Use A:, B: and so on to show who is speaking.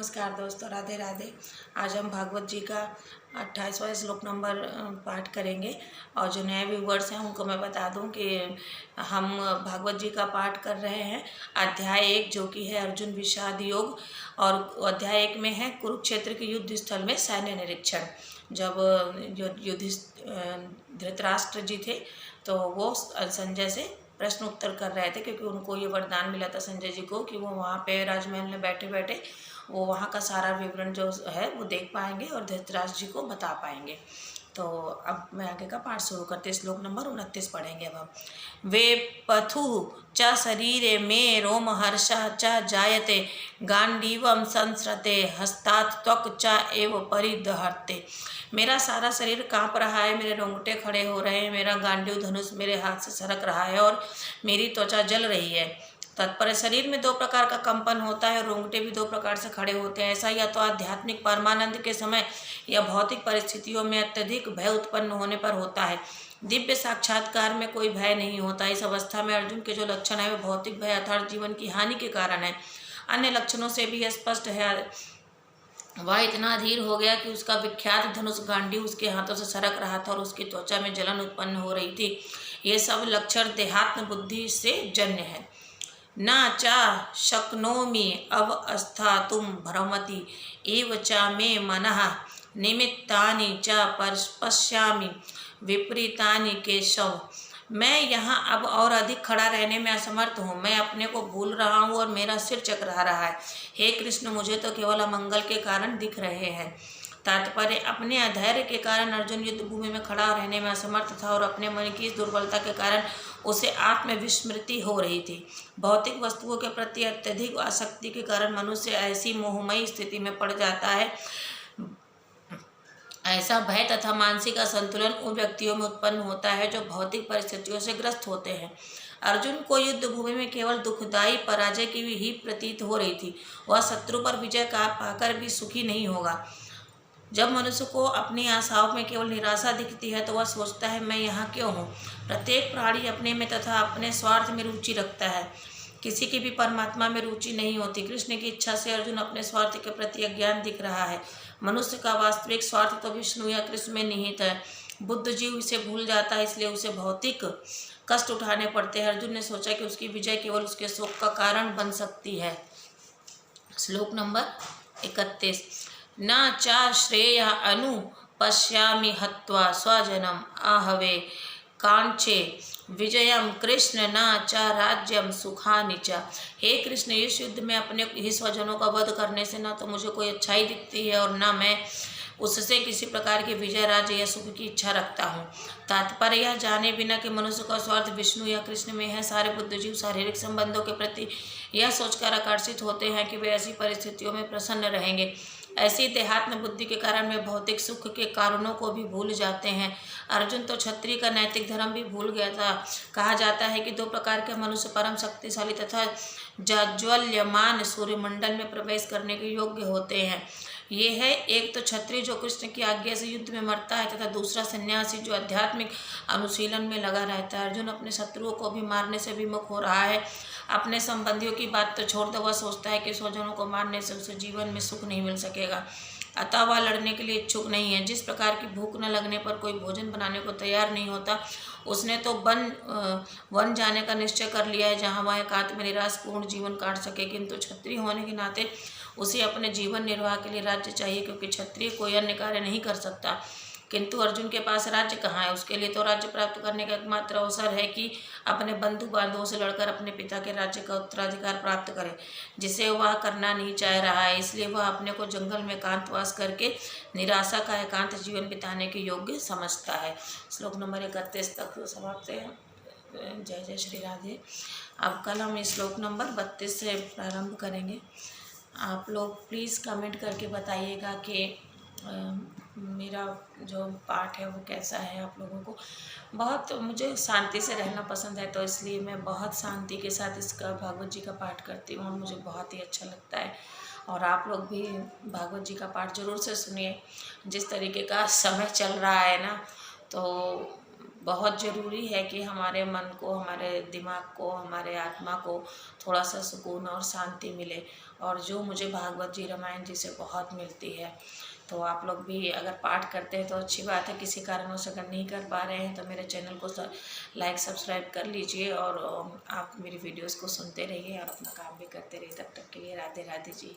A: नमस्कार दोस्तों, राधे राधे। आज हम भागवत जी का 28वां श्लोक नंबर पाठ करेंगे। और जो नए व्यूवर्स हैं उनको मैं बता दूं कि हम भागवत जी का पाठ कर रहे हैं अध्याय 1, जो कि है अर्जुन विषाद योग। और अध्याय 1 में है कुरुक्षेत्र के युद्ध स्थल में सैन्य निरीक्षण। जब धृतराष्ट्र जी थे तो वो संजय से प्रश्न उत्तर कर रहे थे, क्योंकि उनको ये वरदान मिला था संजय जी को कि वो वहाँ पे राजमहल में बैठे बैठे वो वहाँ का सारा विवरण जो है वो देख पाएंगे और धृतराष्ट्र जी को बता पाएंगे। तो अब मैं आगे का पाठ शुरू करते, श्लोक नंबर 29 पढ़ेंगे अब हम। वे पथु च शरीरे मे रोमहर्ष च जायते गांडीवम संसृते हस्तात् त्वक् च एव परिदहर्ते। मेरा सारा शरीर कांप रहा है, मेरे रोंगटे खड़े हो रहे हैं, मेरा गांडीव धनुष मेरे हाथ से सरक रहा है और मेरी त्वचा जल रही है। तत्पर शरीर में 2 प्रकार का कंपन होता है, रोंगटे भी 2 प्रकार से खड़े होते हैं। ऐसा या तो आध्यात्मिक परमानंद के समय या भौतिक परिस्थितियों में अत्यधिक भय उत्पन्न होने पर होता है। दिव्य साक्षात्कार में कोई भय नहीं होता। इस अवस्था में अर्जुन के जो लक्षण है वे भौतिक भय अर्थात जीवन की हानि के कारण है। अन्य लक्षणों से भी यह स्पष्ट है, वह इतना अधीर हो गया कि उसका विख्यात धनुष गांडीव उसके हाथों से सरक रहा था और उसकी त्वचा में जलन उत्पन्न हो रही थी। ये सब लक्षण देहात्म बुद्धि से जन्य है। न चा शक्नोमि अवस्थातुं भ्रमति एव च मे मनः निमित्तानि च पश्यामि विपरीतानि केशव। मैं यहाँ अब और अधिक खड़ा रहने में असमर्थ हूँ। मैं अपने को भूल रहा हूँ और मेरा सिर चकरा रहा है। हे कृष्ण, मुझे तो केवल अमंगल के कारण दिख रहे हैं। तात्पर्य, अपने अधैर्य के कारण अर्जुन युद्ध भूमि में खड़ा रहने में असमर्थ था और अपने मन की इस दुर्बलता के कारण उसे आत्मविस्मृति हो रही थी। भौतिक वस्तुओं के प्रति अत्यधिक आसक्ति के कारण मनुष्य ऐसी मोहमयी स्थिति में पड़ जाता है। ऐसा भय तथा मानसिक असंतुलन उन व्यक्तियों में उत्पन्न होता है जो भौतिक परिस्थितियों से ग्रस्त होते हैं। अर्जुन को युद्ध भूमि में केवल दुखदायी पराजय की ही प्रतीत हो रही थी। वह शत्रु पर विजय का पाकर भी सुखी नहीं होगा। जब मनुष्य को अपनी आशाओं में केवल निराशा दिखती है तो वह सोचता है, मैं यहाँ क्यों हूँ। प्रत्येक प्राणी अपने में तथा अपने स्वार्थ में रुचि रखता है, किसी की भी परमात्मा में रुचि नहीं होती। कृष्ण की इच्छा से अर्जुन अपने स्वार्थ के प्रति अज्ञान दिख रहा है। मनुष्य का वास्तविक स्वार्थ तो विष्णु या कृष्ण में निहित है। बुद्ध जीव इसे भूल जाता है, इसलिए उसे भौतिक कष्ट उठाने पड़ते हैं। अर्जुन ने सोचा कि उसकी विजय केवल उसके शोक का कारण बन सकती है। श्लोक नंबर 31। न चा श्रेय अनु पश्यामि हत्वा स्वजनम आहवे कांचे विजयम कृष्ण न च राज्यम सुखानि च। हे कृष्ण, इस युद्ध में अपने ही स्वजनों का वध करने से न तो मुझे कोई अच्छाई दिखती है और न मैं उससे किसी प्रकार के विजय, राज्य या सुख की इच्छा रखता हूँ। तात्पर्य, यह जाने बिना कि मनुष्य का स्वार्थ विष्णु या कृष्ण में है। सारे बुद्ध जीव शारीरिक संबंधों के प्रति यह सोचकर आकर्षित होते हैं कि वे ऐसी परिस्थितियों में प्रसन्न रहेंगे। ऐसी देहात्म बुद्धि के कारण वे भौतिक सुख के कारणों को भी भूल जाते हैं। अर्जुन तो क्षत्रिय का नैतिक धर्म भी भूल गया था। कहा जाता है कि 2 प्रकार के मनुष्य परम शक्तिशाली तथा जाज्वल्यमान सूर्यमंडल में प्रवेश करने के योग्य होते हैं। ये है, एक तो क्षत्रिय जो कृष्ण की आज्ञा से युद्ध में मरता है तथा दूसरा सन्यासी जो आध्यात्मिक अनुशीलन में लगा रहता है। अर्जुन अपने शत्रुओं को भी मारने से विमुख हो रहा है। अपने संबंधियों की बात तो छोड़ दो, वह सोचता है कि स्वजनों को मारने से उसे जीवन में सुख नहीं मिल सकेगा, अतः वह लड़ने के लिए इच्छुक नहीं है। जिस प्रकार की भूख न लगने पर कोई भोजन बनाने को तैयार नहीं होता, उसने तो वन जाने का निश्चय कर लिया है जहाँ वह एकांत में निराशपूर्ण जीवन काट सके। किंतु क्षत्रिय होने के नाते उसे अपने जीवन निर्वाह के लिए राज्य चाहिए, क्योंकि क्षत्रिय कोई अन्य कार्य नहीं कर सकता। किंतु अर्जुन के पास राज्य कहाँ है। उसके लिए तो राज्य प्राप्त करने का एकमात्र अवसर है कि अपने बंधु बांधवों से लड़कर अपने पिता के राज्य का उत्तराधिकार प्राप्त करे, जिसे वह करना नहीं चाह रहा है। इसलिए वह अपने को जंगल में एकांतवास करके निराशा का एकांत जीवन बिताने के योग्य समझता है। श्लोक नंबर 31 तक समाप्त है। जय जय श्री राधे। अब कल हम श्लोक नंबर 32 से प्रारंभ करेंगे। आप लोग प्लीज़ कमेंट करके बताइएगा कि मेरा जो पाठ है वो कैसा है आप लोगों को। बहुत मुझे शांति से रहना पसंद है, तो इसलिए मैं बहुत शांति के साथ इसका भागवत जी का पाठ करती हूँ और मुझे बहुत ही अच्छा लगता है। और आप लोग भी भागवत जी का पाठ जरूर से सुनिए। जिस तरीके का समय चल रहा है ना, तो बहुत ज़रूरी है कि हमारे मन को, हमारे दिमाग को, हमारे आत्मा को थोड़ा सा सुकून और शांति मिले, और जो मुझे भागवत जी, रामायण जी से बहुत मिलती है। तो आप लोग भी अगर पाठ करते हैं तो अच्छी बात है, किसी कारणवश अगर नहीं कर पा रहे हैं तो मेरे चैनल को लाइक सब्सक्राइब कर लीजिए, और आप मेरी वीडियोस को सुनते रहिए और अपना काम भी करते रहिए। तब तक के लिए राधे राधे जी।